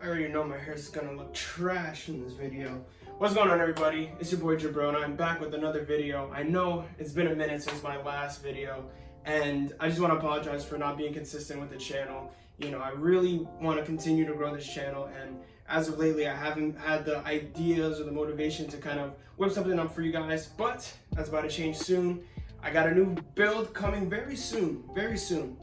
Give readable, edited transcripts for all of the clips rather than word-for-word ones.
I already know my hair's gonna look trash in this video. What's going on, everybody? It's your boy Jabrona. I'm back with another video. I know it's been a minute since my last video, and I just want to apologize for not being consistent with the channel. You know, I really want to continue to grow this channel, and as of lately, I haven't had the ideas or the motivation to kind of whip something up for you guys, but that's about to change soon. I got a new build coming very soon, very soon.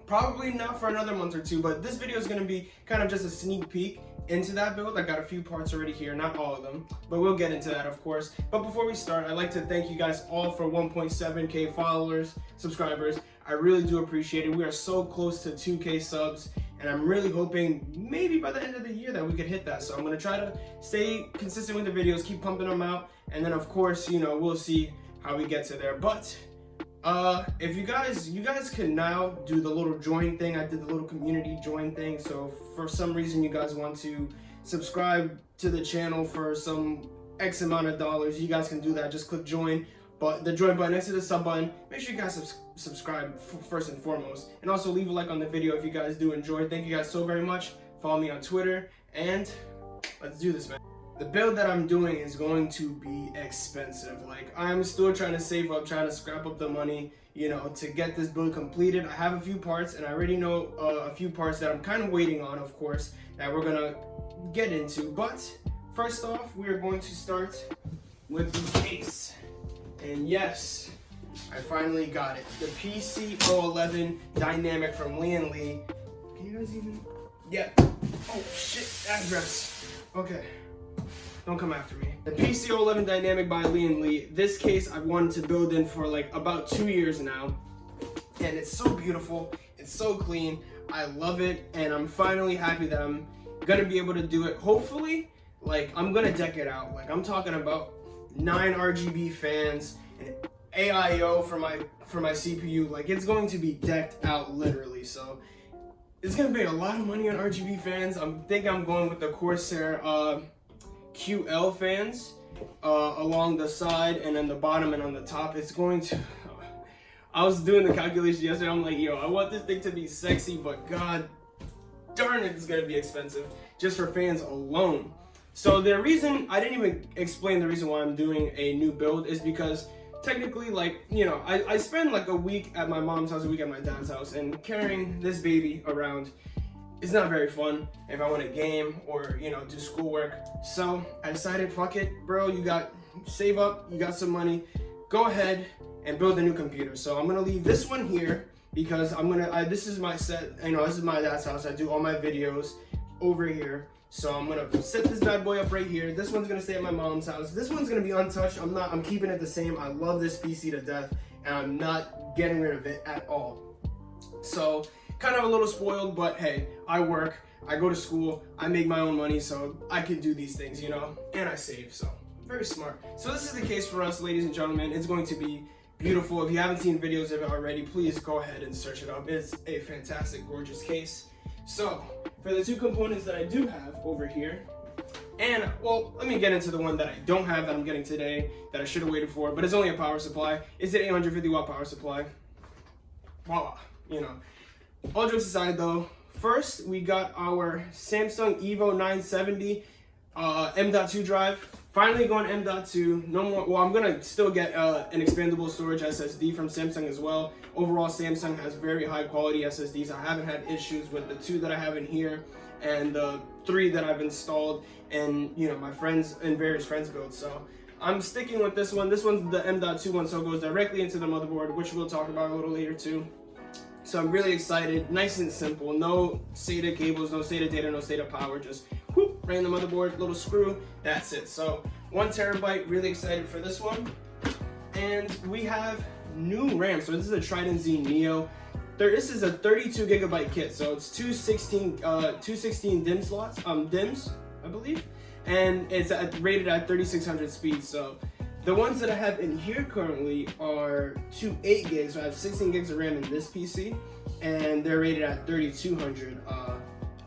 Probably not for another month or two, but this video is going to be kind of just a sneak peek into that build. I got a few parts already here, not all of them, but we'll get into that, of course. But before we start, I'd like to thank you guys all for 1.7K followers, subscribers. I really do appreciate it. We are so close to 2K subs, and I'm really hoping maybe by the end of the year that we could hit that. So I'm going to try to stay consistent with the videos, keep pumping them out, and then of course, you know, we'll see how we get to there. But if you guys can now do the little join thing. I did the little community join thing. So for some reason you guys want to subscribe to the channel for some X amount of dollars, you guys can do that. Just click join, but the join button next to the sub button. Make sure you guys subscribe first and foremost, and also leave a like on the video if you guys do enjoy. Thank you guys so very much. Follow me on Twitter, and let's do this, man. The build that I'm doing is going to be expensive. Like, I'm still trying to save up, trying to scrap up the money, you know, to get this build completed. I have a few parts, and I already know a few parts that I'm kind of waiting on, of course, that we're gonna get into. But first off, we are going to start with the case. And yes, I finally got it. The PC 011 Dynamic from Lian Li. Can you guys even? Yeah. Oh shit, address. Okay. Don't come after me. The PC 011 Dynamic by Lian Li. This case I've wanted to build in for like about 2 years now. And it's so beautiful. It's so clean. I love it. And I'm finally happy that I'm gonna be able to do it. Hopefully, like, I'm gonna deck it out. Like, I'm talking about 9 RGB fans and AIO for my CPU. Like, it's going to be decked out literally. So it's gonna be a lot of money on RGB fans. I'm going with the Corsair QL fans along the side and then the bottom and on the top. It's going to I was doing the calculation yesterday. I'm like, yo, I want this thing to be sexy, but god darn it, it's gonna be expensive just for fans alone. So the reason I didn't even explain the reason why I'm doing a new build is because technically, like, you know, I spend like a week at my mom's house, a week at my dad's house, and carrying this baby around it's not very fun if I want to game or, you know, do schoolwork. So I decided, fuck it, bro, you got, save up, you got some money, go ahead and build a new computer. So I'm gonna leave this one here because this is my set, you know, this is my dad's house. I do all my videos over here. So I'm gonna set this bad boy up right here. This one's gonna stay at my mom's house. This one's gonna be untouched. I'm keeping it the same. I love this PC to death, and I'm not getting rid of it at all. So kind of a little spoiled, but hey, I work, I go to school, I make my own money, so I can do these things, you know, and I save, so very smart. So this is the case for us, ladies and gentlemen. It's going to be beautiful. If you haven't seen videos of it already, please go ahead and search it up. It's a fantastic, gorgeous case. So for the two components that I do have over here, and well, let me get into the one that I don't have that I'm getting today that I should have waited for, but it's only a power supply. It's an 850 watt power supply. Voila, you know. All jokes aside though, first we got our Samsung Evo 970 M.2 drive. Finally going M.2, no more, well, I'm gonna still get an expandable storage SSD from Samsung as well. Overall, Samsung has very high quality SSDs. I haven't had issues with the 2 that I have in here and the 3 that I've installed and, you know, my friends and various friends builds. So I'm sticking with this one. This one's the M.2 one, so it goes directly into the motherboard, which we'll talk about a little later too. So I'm really excited, nice and simple, no SATA cables, no SATA data, no SATA power, just whoop, right in the motherboard, little screw, that's it. So 1 terabyte, really excited for this one. And we have new RAM, so this is a Trident Z Neo. This is a 32 gigabyte kit, so it's 216 DIMM slots, DIMMs, I believe, and it's rated at 3600 speed. So the ones that I have in here currently are 8 gigs. So I have 16 gigs of RAM in this PC, and they're rated at 3200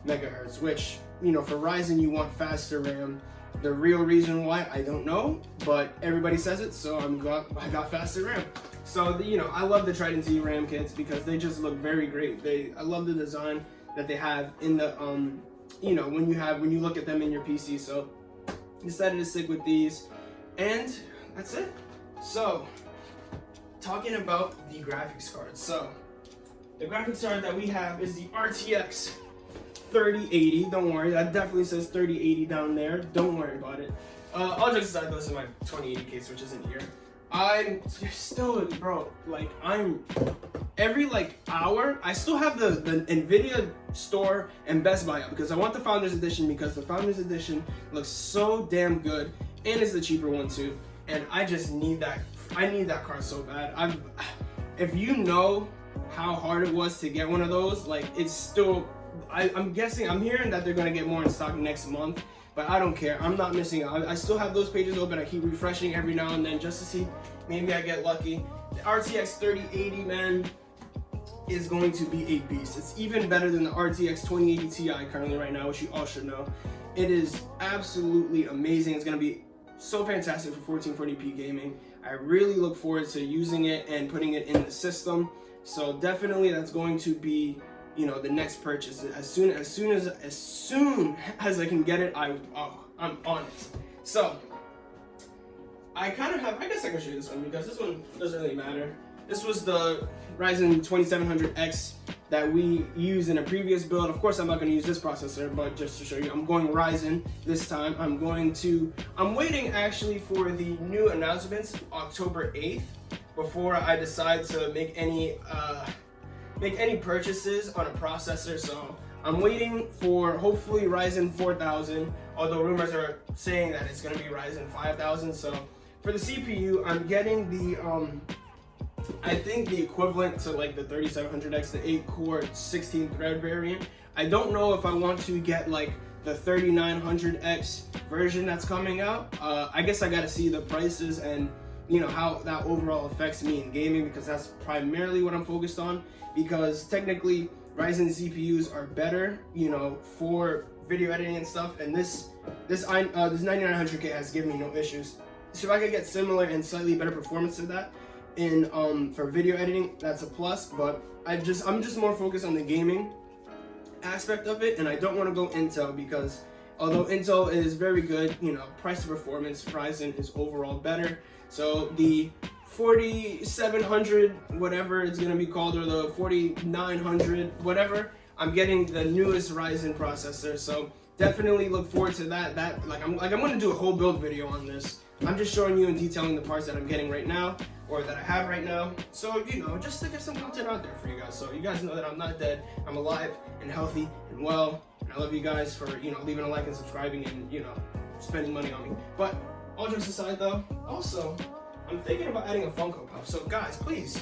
megahertz, which, you know, for Ryzen, you want faster RAM. The real reason why, I don't know, but everybody says it, so I got faster RAM. So, you know, I love the Trident Z RAM kits because they just look very great. I love the design that they have in the you know, when you look at them in your PC. So decided to stick with these, and that's it. So talking about the graphics card. So the graphics card that we have is the RTX 3080. Don't worry, that definitely says 3080 down there. Don't worry about it. All jokes aside, this is my 2080 case, which isn't here. I'm still, bro, like every like hour, I still have the NVIDIA store and Best Buy up because I want the Founders Edition, because the Founders Edition looks so damn good and it's the cheaper one too. And I just need that. I need that card so bad. If you know how hard it was to get one of those, like it's still, I'm guessing, I'm hearing that they're gonna get more in stock next month, but I don't care. I'm not missing out. I still have those pages open. I keep refreshing every now and then just to see, maybe I get lucky. The RTX 3080, man, is going to be a beast. It's even better than the RTX 2080 Ti currently right now, which you all should know. It is absolutely amazing. It's gonna be so fantastic for 1440p gaming. I really look forward to using it and putting it in the system. So definitely that's going to be, you know, the next purchase. As soon as I can get it, I'm on it. So I kind of have, I guess I can show you this one because this one doesn't really matter. This was the Ryzen 2700X that we used in a previous build. Of course, I'm not going to use this processor, but just to show you, I'm going Ryzen this time. I'm waiting actually for the new announcements October 8th before I decide to make any purchases on a processor. So I'm waiting for hopefully Ryzen 4000, although rumors are saying that it's going to be Ryzen 5000. So for the CPU, I'm getting the I think the equivalent to like the 3700X, the 8-core 16-thread variant. I don't know if I want to get like the 3900X version that's coming out. I guess I gotta see the prices and, you know, how that overall affects me in gaming, because that's primarily what I'm focused on. Because technically Ryzen CPUs are better, you know, for video editing and stuff, and this 9900K has given me no issues. So if I could get similar and slightly better performance to that in for video editing, that's a plus. But I'm just more focused on the gaming aspect of it, and I don't want to go Intel, because although Intel is very good, you know, price to performance, Ryzen is overall better. So the 4700, whatever it's gonna be called, or the 4900, whatever, I'm getting the newest Ryzen processor. So definitely look forward to that. I'm gonna do a whole build video on this. I'm just showing you and detailing the parts that I'm getting right now, or that I have right now. So, you know, just to get some content out there for you guys. So you guys know that I'm not dead. I'm alive and healthy and well. And I love you guys for, you know, leaving a like and subscribing and, you know, spending money on me. But all jokes aside though, also, I'm thinking about adding a Funko Pop. So guys, please,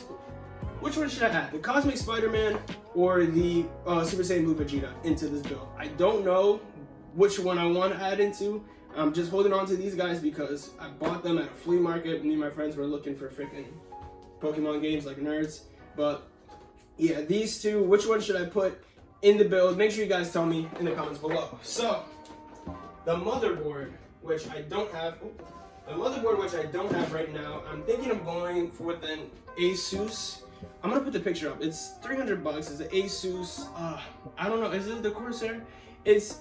which one should I add? The Cosmic Spider-Man or the Super Saiyan Blue Vegeta into this build? I don't know which one I want to add into. I'm just holding on to these guys because I bought them at a flea market. Me and my friends were looking for freaking Pokemon games like nerds. But yeah, these two, which one should I put in the build? Make sure you guys tell me in the comments below. So the motherboard, which I don't have, right now, I'm thinking of going for an Asus. I'm gonna put the picture up. It's $300. It's an Asus. I don't know. Is it the Corsair? It's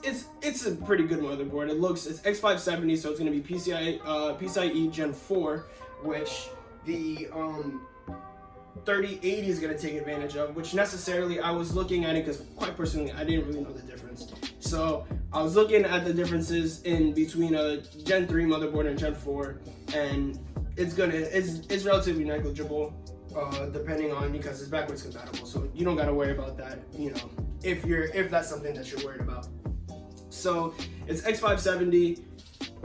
a pretty good motherboard. It's X570, so it's gonna be PCIe Gen 4, which the 3080 is gonna take advantage of. Which necessarily I was looking at it because, quite personally, I didn't really know the difference. So I was looking at the differences in between a Gen 3 motherboard and Gen 4, and it's relatively negligible, depending on, because it's backwards compatible. So you don't gotta worry about that, you know, if that's something that you're worried about. So it's X570,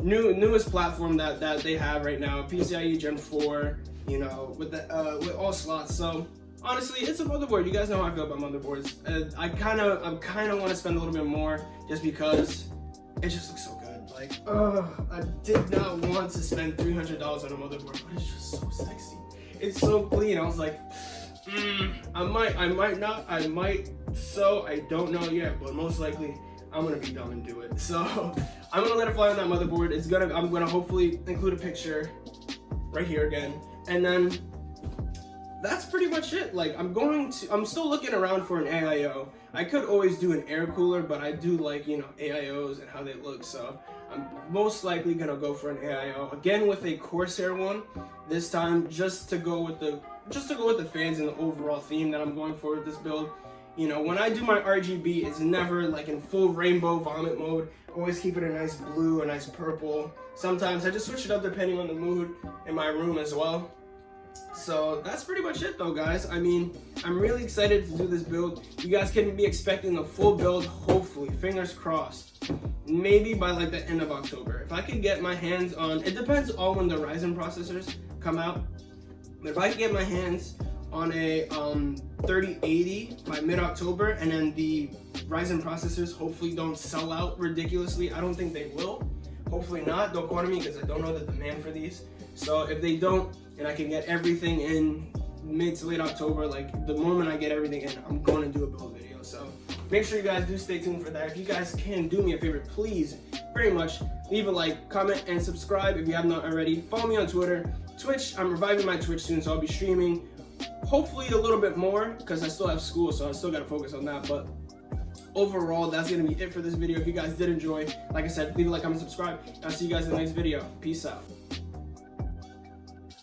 newest platform that they have right now, PCIe Gen 4, you know, with all slots. So honestly, it's a motherboard. You guys know how I feel about motherboards. I kind of want to spend a little bit more just because it just looks so good. Like, I did not want to spend $300 on a motherboard, but it's just so sexy. It's so clean. I was like, I might not, so I don't know yet, but most likely I'm gonna be dumb and do it. So I'm gonna let it fly on that motherboard. I'm gonna hopefully include a picture right here again, and then that's pretty much it. Like, I'm still looking around for an AIO. I could always do an air cooler, but I do like, you know, AIOs and how they look, so I'm most likely gonna go for an AIO again with a Corsair one this time, just to go with the fans and the overall theme that I'm going for with this build. You know, when I do my RGB, it's never like in full rainbow vomit mode. Always keep it a nice blue, a nice purple. Sometimes I just switch it up depending on the mood in my room as well. So that's pretty much it though, guys. I mean, I'm really excited to do this build. You guys can be expecting a full build, hopefully, fingers crossed, maybe by like the end of October. If I could get my hands on, it depends on when the Ryzen processors come out, but if I could get my hands on a 3080 by mid-October, and then the Ryzen processors hopefully don't sell out ridiculously. I don't think they will. Hopefully not. Don't quote me because I don't know the demand for these. So if they don't, and I can get everything in mid to late October, like the moment I get everything in, I'm going to do a build video. So make sure you guys do stay tuned for that. If you guys can do me a favor, please, very much, leave a like, comment, and subscribe if you have not already. Follow me on Twitter. Twitch, I'm reviving my Twitch soon, so I'll be streaming hopefully a little bit more because I still have school, so I still got to focus on that. But overall, that's going to be it for this video. If you guys did enjoy, like I said, leave a like, comment, subscribe. I'll see you guys in the next video. Peace out.